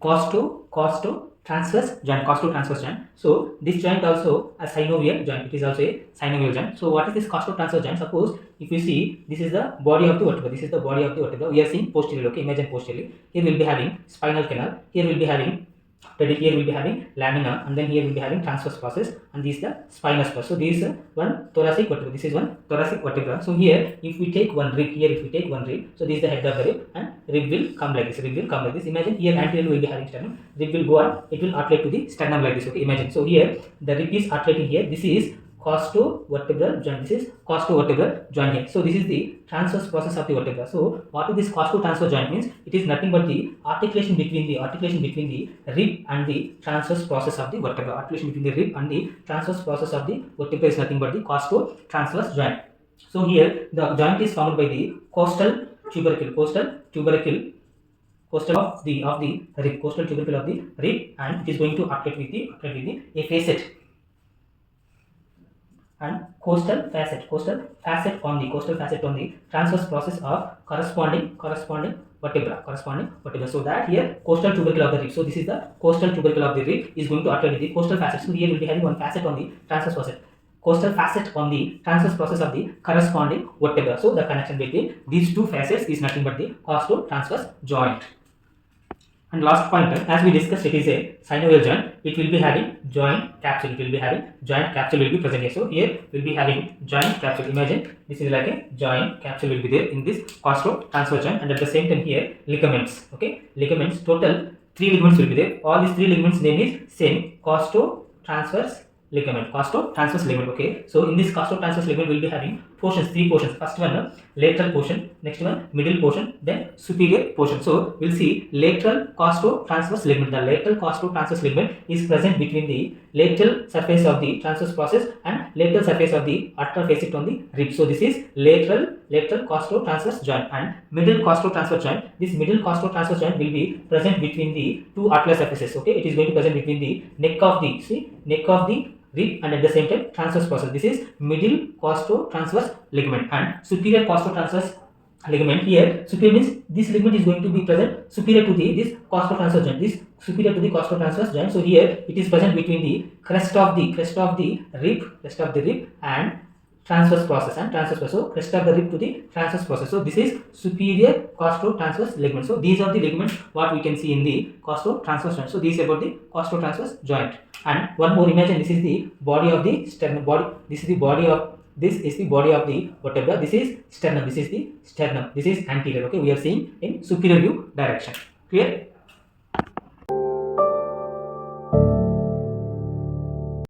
costo-transverse joint. So this joint also a synovial joint. It is also a synovial joint. So what is this costo-transverse joint? Suppose if you see, this is the body of the vertebra. This is the body of the vertebra. We are seeing posterior. Okay, imagine posterior. Here we will be having spinal canal. Here we will be having here will be having lamina, and then here will be having transverse process, and this is the spinous process. So this is one thoracic vertebra. This is one thoracic vertebra. So here if we take one rib, so this is the head of the rib, and rib will come like this. Imagine here anterior will be having sternum. Rib will go on. It will articulate to the sternum like this. Okay, imagine. So here the rib is articulating here. This is costo-vertebral joint. This is costo-vertebral joint here. So this is the transverse process of the vertebra. So what is this costo-transverse joint means? It is nothing but the articulation between the rib and the transverse process of the vertebra. Articulation between the rib and the transverse process of the vertebra is nothing but the costo-transverse joint. So here the joint is formed by the costal tubercle of the rib, costal tubercle of the rib, and it is going to articulate with the a facet and costal facet on the transverse process of corresponding vertebra. So that here costal tubercle of the rib. So this is the costal tubercle of the rib is going to articulate the costal facet. So here we will be having one facet on the transverse process. Costal facet on the transverse process of the corresponding vertebra. So the connection between these two facets is nothing but the costo-transverse joint. And last point, as we discussed, it is a synovial joint. It will be having joint capsule. Will be present here. So here we will be having joint capsule. Imagine this is like a joint capsule will be there in this costo-transverse joint, and at the same time here ligaments. Okay, ligaments. Total 3 ligaments will be there. All these 3 ligaments name is same, costo-transverse ligament. Okay, so in this costo-transverse ligament we will be having portions, 3 portions. First one lateral portion, next one middle portion, then superior portion. So we'll see lateral costo-transverse ligament. The lateral costo-transverse ligament is present between the lateral surface of the transverse process and lateral surface of the arterial facet on the rib. So this is lateral costo-transverse joint. And middle costo-transverse joint, this middle costo-transverse joint will be present between the two arterial surfaces. Okay, it is going to present between the neck of the rib and at the same time transverse process. This is middle costo-transverse ligament. And superior costo-transverse ligament, here superior means this ligament is going to be present superior to this costo-transverse joint. So here it is present between the crest of the rib and transverse process. So crest of the rib to the transverse process. So this is superior costo-transverse ligament. So these are the ligaments what we can see in the costo-transverse joint. So this is about the costo-transverse joint. And one more, imagine this is the body of the sternum. This is the body of the vertebra. This is sternum. This is anterior. Okay, we are seeing in superior view direction. Clear?